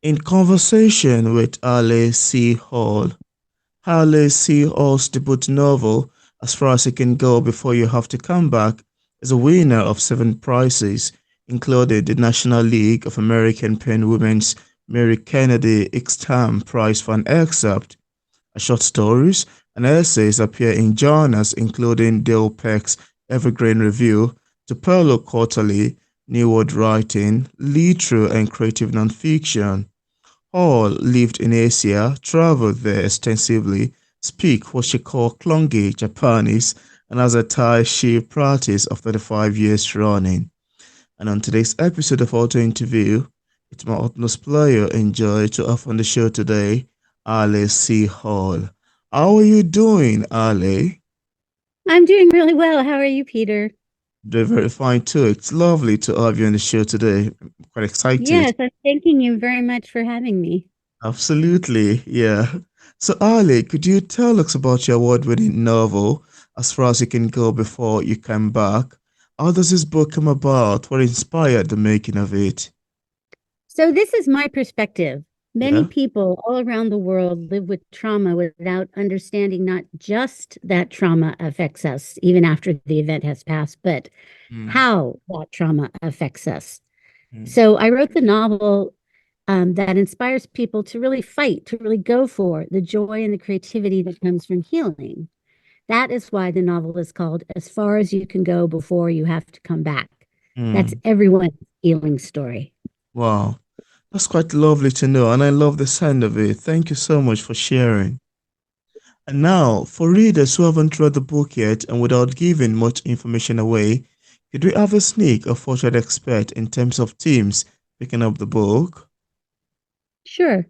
In conversation with Alle C. Hall, Alle C. Hall's debut novel, As Far as You Can Go Before You Have to Come Back, is a winner of seven prizes, including the National League of American Pen Women's Mary Kennedy Eastham Prize for an excerpt. Short stories and essays appear in journals including Dale Peck's Evergreen Review, Tupelo Quarterly, New World Writing, Litro, and Creative Nonfiction. Hall lived in Asia, traveled there extensively, speak what she called clunky Japanese, and has a Tai Chi practice of 35 years running. And on today's episode of Auto Interview, it's my utmost pleasure and joy to have on the show today, Ale C. Hall. How are you doing, Ale? I'm doing really well. How are you, Peter? Doing very fine too. It's lovely to have you on the show today. I'm quite excited. Yes, I'm thanking you very much for having me. Absolutely, yeah. So, Ali, could you tell us about your award-winning novel, As Far as You Can Go Before You Come Back? How does this book come about? What inspired the making of it? So, this is my perspective. Many Yeah. people all around the world live with trauma without understanding not just that trauma affects us, even after the event has passed, but Mm, how that trauma affects us. mm, So, I wrote the novel that inspires people to really fight, to really go for the joy and the creativity that comes from healing. That is why the novel is called As Far as You Can Go Before You Have to Come Back. That's mm. everyone's healing story. Wow. That's quite lovely to know, and I love the sound of it. Thank you so much for sharing. And now, for readers who haven't read the book yet and without giving much information away, could we have a sneak of what you'd expect in terms of themes picking up the book? Sure.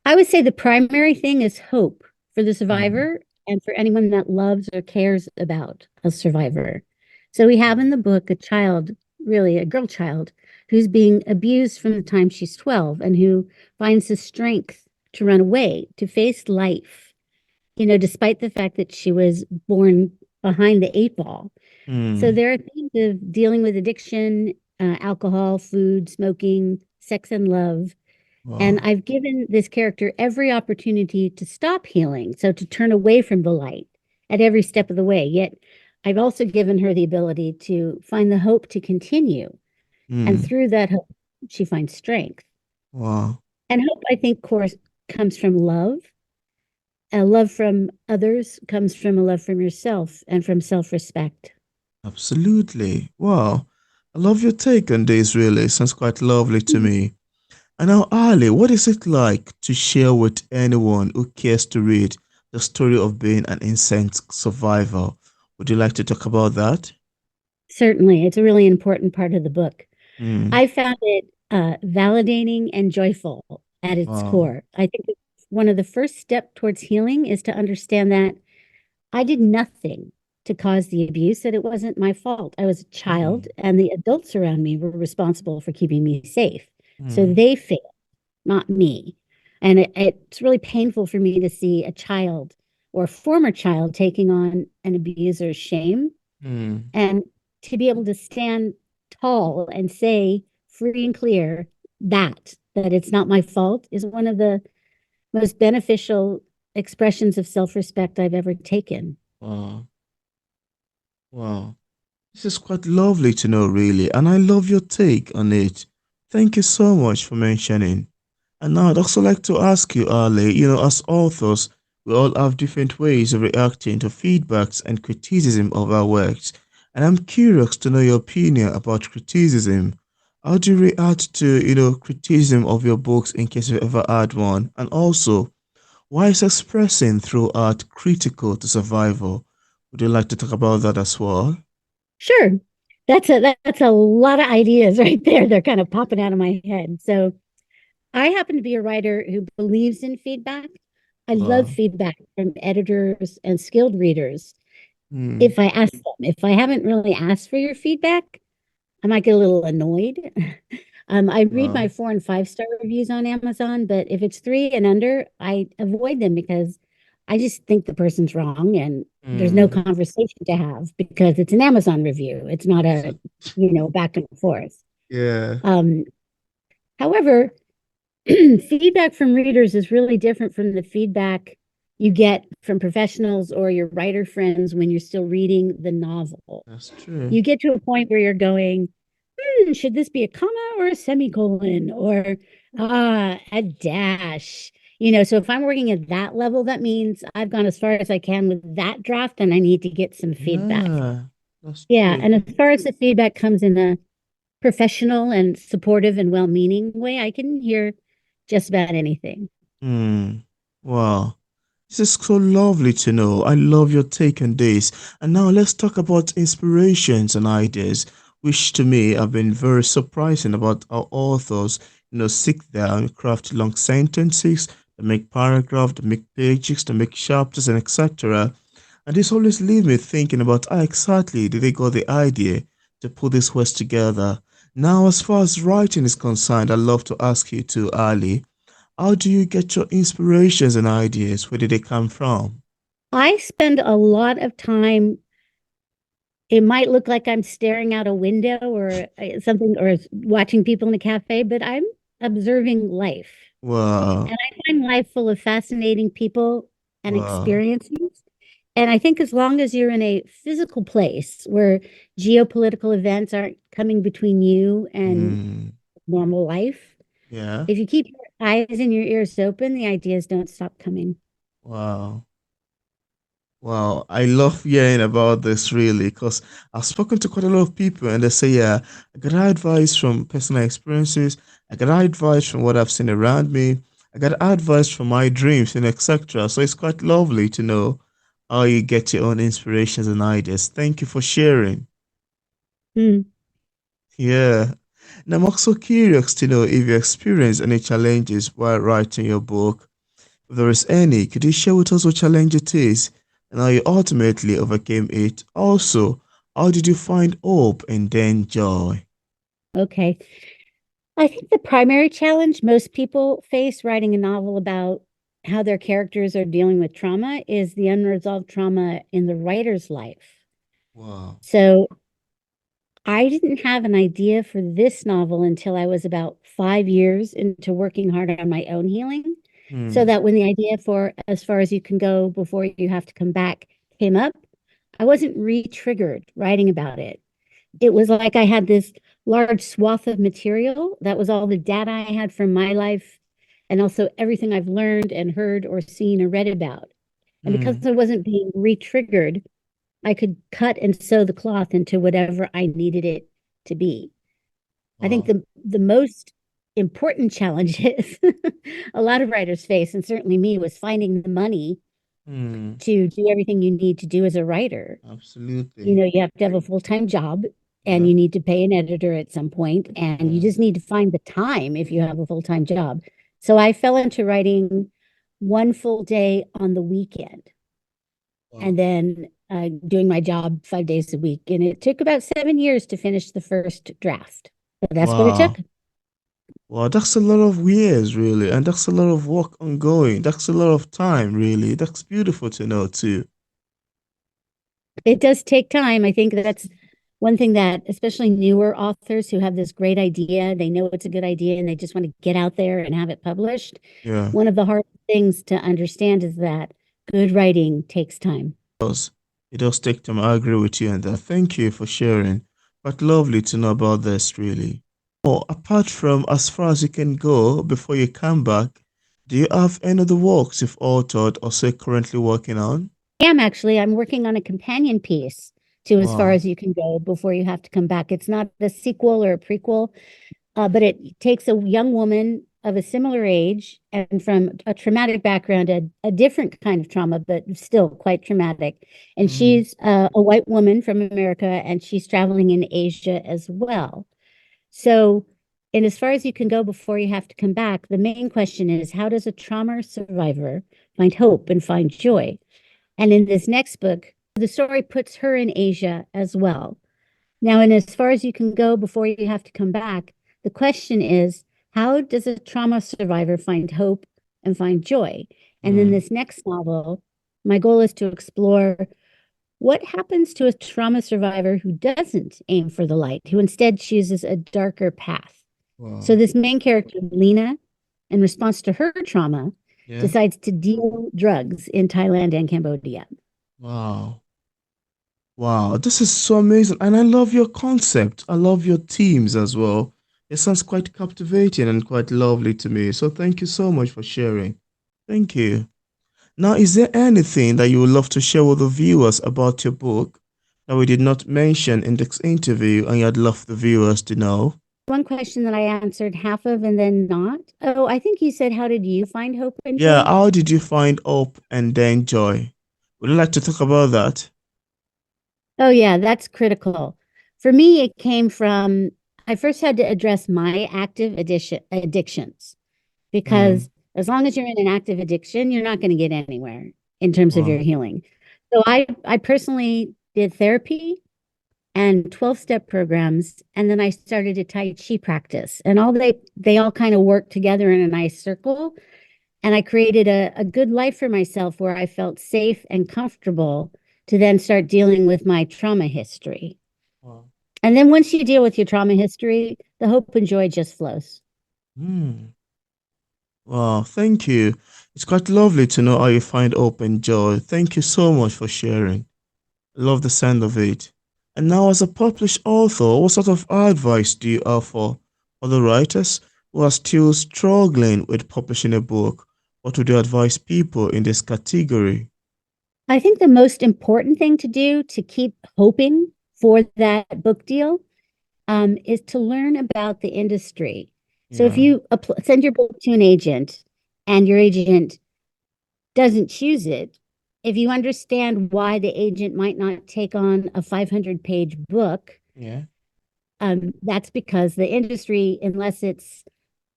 I would say the primary thing is hope for the Mm, survivor and for anyone that loves or cares about a survivor. So we have in the book a child, really a girl child, who's being abused from the time she's 12 and who finds the strength to run away, to face life, despite the fact that she was born behind the eight ball. So mm, there are themes of dealing with addiction, alcohol, food, smoking, sex, and love. And wow. I've given this character every opportunity to stop healing, so to turn away from the light at every step of the way. Yet I've also given her the ability to find the hope to continue. And Mm, through that hope, she finds strength. wow. And hope, I think, course, comes from love. A love from others comes from a love from yourself and from self respect. Absolutely. Wow. I love your take on this, really. Sounds quite lovely to me. And now, Ali, what is it like to share with anyone who cares to read the story of being an insect survivor? Would you like to talk about that? Certainly, it's a really important part of the book. Mm, I found it validating and joyful at its wow. core. I think one of the first step towards healing is to understand that I did nothing to cause the abuse, that it wasn't my fault. I was a child, Mm, and the adults around me were responsible for keeping me safe. So mm, they failed, not me. And it's really painful for me to see a child or a former child taking on an abuser's shame mm, and to be able to stand tall and say free and clear that it's not my fault is one of the most beneficial expressions of self-respect I've ever taken. wow. Wow. This is quite lovely to know, really, and I love your take on it. Thank you so much for mentioning. And now I'd also like to ask you, Ali, as authors, we all have different ways of reacting to feedbacks and criticism of our works. And I'm curious to know your opinion about criticism. How do you react to, criticism of your books in case you've ever had one? And also, why is expressing through art critical to survival? Would you like to talk about that as well? Sure. That's a lot of ideas right there. They're kind of popping out of my head. So I happen to be a writer who believes in feedback. I love Wow. feedback from editors and skilled readers. Hmm. If I ask them, if I haven't really asked for your feedback, I might get a little annoyed. I read my Wow. 4 and 5 star reviews on Amazon, but if it's three and under, I avoid them because I just think the person's wrong and there's no Hmm. conversation to have because it's an Amazon review. It's not a, Absolutely. back and forth. Yeah. Um, However, Feedback from readers is really different from the feedback you get from professionals or your writer friends when you're still reading the novel. That's true. You get to a point where you're going, should this be a comma or a semicolon or a dash? So if I'm working at that level, that means I've gone as far as I can with that draft and I need to get some feedback. Yeah, that's Yeah. true. And as far as the feedback comes in a professional and supportive and well-meaning way, I can hear just about anything. Hmm. Wow. This is so lovely to know. I love your take on this. And now let's talk about inspirations and ideas, which to me have been very surprising about our authors, sit there and craft long sentences, they make paragraphs, they make pages, they make chapters, and etc. And this always leaves me thinking about how exactly did they got the idea to put this words together. Now, as far as writing is concerned, I'd love to ask you too, Ali. How do you get your inspirations and ideas? Where did they come from? I spend a lot of time. It might look like I'm staring out a window or something or watching people in a cafe, but I'm observing life. Wow, And I find life full of fascinating people and wow. experiences. And I think as long as you're in a physical place where geopolitical events aren't coming between you and Mm, normal life, yeah, if you keep your eyes and your ears open, the ideas don't stop coming. wow. Wow, I love hearing about this really because I've spoken to quite a lot of people and they say, yeah, I got advice from personal experiences, I got advice from what I've seen around me, I got advice from my dreams and etc. So it's quite lovely to know how you get your own inspirations and ideas. Thank you for sharing. Hmm. Yeah. Now I'm also curious to know if you experienced any challenges while writing your book. If there is any, could you share with us what challenge it is and how you ultimately overcame it? Also, how did you find hope and then joy? Okay. I think the primary challenge most people face writing a novel about how their characters are dealing with trauma is the unresolved trauma in the writer's life. Wow. So I didn't have an idea for this novel until I was about 5 years into working hard on my own healing. So Hmm. that when the idea for As Far as You Can Go Before You Have to Come Back came up, I wasn't re-triggered writing about it. It was like I had this large swath of material. That was all the data I had from my life and also everything I've learned and heard or seen or read about. And because Hmm. I wasn't being re-triggered, I could cut and sew the cloth into whatever I needed it to be. I think Wow. the most important challenges a lot of writers face, and certainly me, was finding the money Hmm. to do everything you need to do as a writer. Absolutely. You have to have a full-time job and Yeah. you need to pay an editor at some point, and you Yeah. just need to find the time if you have a full-time job. So I fell into writing one full day on the weekend and Wow. then doing my job 5 days a week. And it took about 7 years to finish the first draft. But that's what it took. Wow. Wow, that's a lot of years, really, and that's a lot of work ongoing. That's a lot of time, really. That's beautiful to know too. It does take time. I think that's one thing that, especially newer authors who have this great idea, they know it's a good idea and they just want to get out there and have it published. Yeah. One of the hard things to understand is that good writing takes time. Does. It does take time. I agree with you on that. Thank you for sharing. But lovely to know about this, really. Oh, apart from As Far as You Can Go Before You Come Back, do you have any other works you've authored or say currently working on? I'm working on a companion piece to As Far Wow. as You Can Go Before You Have to Come Back. It's not a sequel or a prequel. But it takes a young woman of a similar age and from a traumatic background, a different kind of trauma, but still quite traumatic. And Mm, she's a white woman from America, and she's traveling in Asia as well. So, and as far as you can go before you have to come back, the main question is, how does a trauma survivor find hope and find joy? And in this next book, the story puts her in Asia as well. Now, and as far as you can go before you have to come back, the question is, how does a trauma survivor find hope and find joy? And then mm, this next novel, my goal is to explore what happens to a trauma survivor who doesn't aim for the light, who instead chooses a darker path. So wow. this main character, Lena, in response to her trauma, Yeah. decides to deal drugs in Thailand and Cambodia. Wow. Wow, this is so amazing. And I love your concept. I love your themes as well. It sounds quite captivating and quite lovely to me. So thank you so much for sharing. Thank you. Now, is there anything that you would love to share with the viewers about your book that we did not mention in this interview and you'd love the viewers to know? One question that I answered half of and then not. Oh, I think you said, how did you find hope and Yeah, joy? how did you find hope and then joy? Would you like to talk about that? Oh, yeah, that's critical. For me, it came from I first had to address my active addictions Mm, because as long as you're in an active addiction, you're not going to get anywhere in terms of your wow. healing. So I personally did therapy and 12-step programs, and then I started a Tai Chi practice. And they all kind of work together in a nice circle. And I created a good life for myself where I felt safe and comfortable to then start dealing with my trauma history. Wow. And then once you deal with your trauma history, the hope and joy just flows. Mm. Wow, thank you. It's quite lovely to know how you find hope and joy. Thank you so much for sharing. I love the sound of it. And now, as a published author, what sort of advice do you offer for the writers who are still struggling with publishing a book? What would you advise people in this category? I think the most important thing to do to keep hoping for that book deal is to learn about the industry. So if Yeah, you send your book to an agent and your agent doesn't choose it, if you understand why the agent might not take on a 500-page book, yeah, that's because the industry, unless it's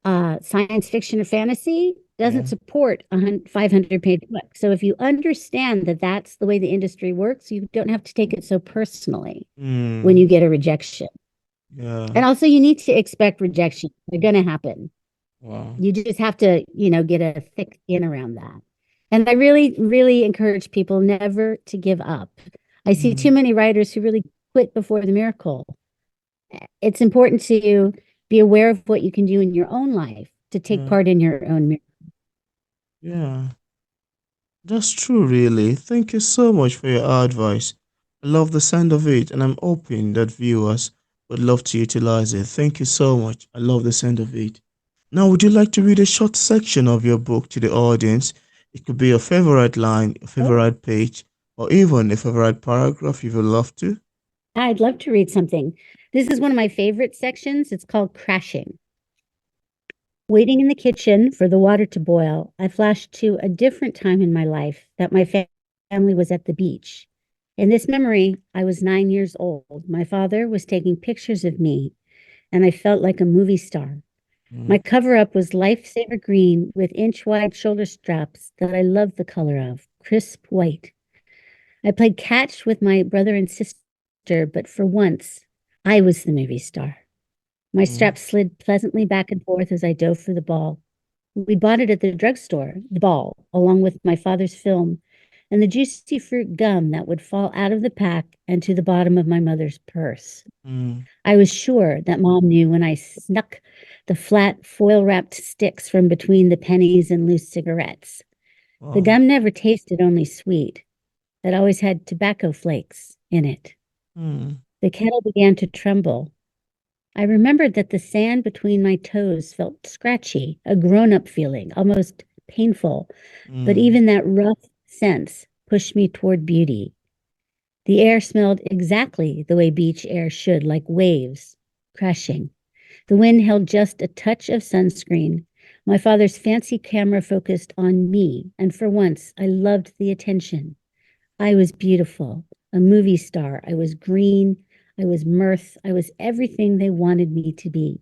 science fiction or fantasy, doesn't yeah. support a 500-page book. So if you understand that that's the way the industry works, you don't have to take it so personally when you Mm, get a rejection. yeah, And also, you need to expect rejection. They're going to happen. wow. You just have to, get a thick skin around that. And I really, really encourage people never to give up. I see too Mm, many writers who really quit before the miracle. It's important to be aware of what you can do in your own life to take yeah, part in your own miracle. yeah. That's true, really. Thank you so much for your advice. I love the sound of it, and I'm hoping that viewers would love to utilize it. Thank you so much. I love the sound of it. Now, would you like to read a short section of your book to the audience? It could be your favorite line, your Oh, favorite page, or even a favorite paragraph if you'd love to. I'd love to read something. This is one of my favorite sections. It's called Crashing. Waiting in the kitchen for the water to boil, I flashed to a different time in my life that my family was at the beach. In this memory, I was 9 years old. My father was taking pictures of me, and I felt like a movie star. My Mm, cover up was lifesaver green with inch wide shoulder straps that I loved the color of, crisp white. I played catch with my brother and sister, but for once, I was the movie star. My mm, straps slid pleasantly back and forth as I dove for the ball. We bought it at the drugstore, the ball, along with my father's film and the juicy fruit gum that would fall out of the pack and to the bottom of my mother's purse. mm. I was sure that mom knew when I snuck the flat foil wrapped sticks from between the pennies and loose cigarettes. The Wow. gum never tasted only sweet. It always had tobacco flakes in it. Mm, The kettle began to tremble. I remembered that the sand between my toes felt scratchy, a grown up feeling, almost painful, but mm, even that rough sense pushed me toward beauty. The air smelled exactly the way beach air should, like waves crashing. The wind held just a touch of sunscreen. My father's fancy camera focused on me, and for once I loved the attention. I was beautiful, a movie star. I was green. I was mirth. I was everything they wanted me to be.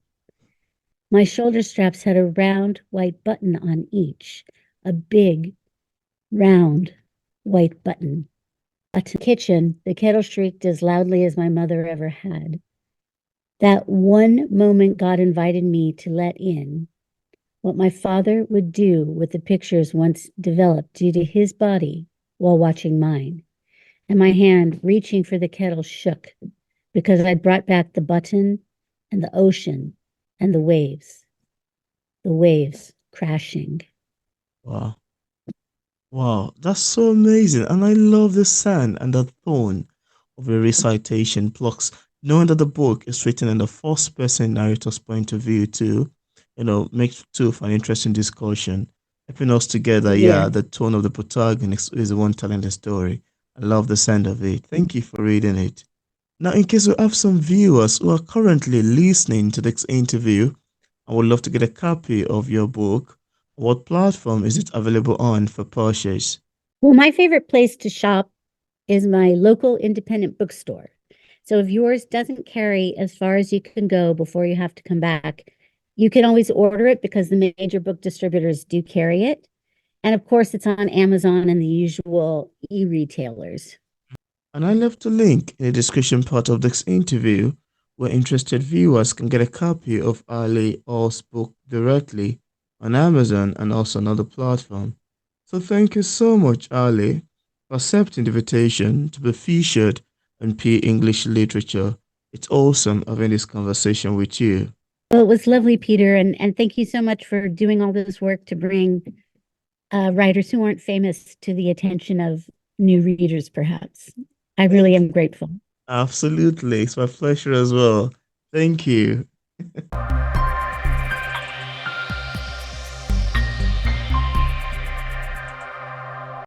My shoulder straps had a round white button on each, a big, round white button. At the kitchen, the kettle shrieked as loudly as my mother ever had. That one moment God invited me to let in what my father would do with the pictures once developed due to his body while watching mine. And my hand reaching for the kettle shook because I'd brought back the button and the ocean and the waves. The waves. crashing. Wow. Wow, that's so amazing. And I love the sound and the tone of a recitation. Plus, knowing that the book is written in the first person narrator's point of view, too, makes too for an interesting discussion. Keeping us together, Yeah. yeah, the tone of the protagonist is the one telling the story. I love the sound of it. Thank you for reading it. Now, in case we have some viewers who are currently listening to this interview, I would love to get a copy of your book. What platform is it available on for purchase? Well, my favorite place to shop is my local independent bookstore. So if yours doesn't carry as far as you can go before you have to come back, you can always order it because the major book distributors do carry it. And of course, it's on Amazon and the usual e-retailers. And I left a link in the description part of this interview where interested viewers can get a copy of Ali All's book directly on Amazon and also another platform. So thank you so much, Ali, for accepting the invitation to be featured on P English Literature. It's awesome having this conversation with you. Well, it was lovely, Peter, and thank you so much for doing all this work to bring writers who aren't famous to the attention of new readers, perhaps. I really Thank am grateful. Absolutely. It's my pleasure as well. Thank you.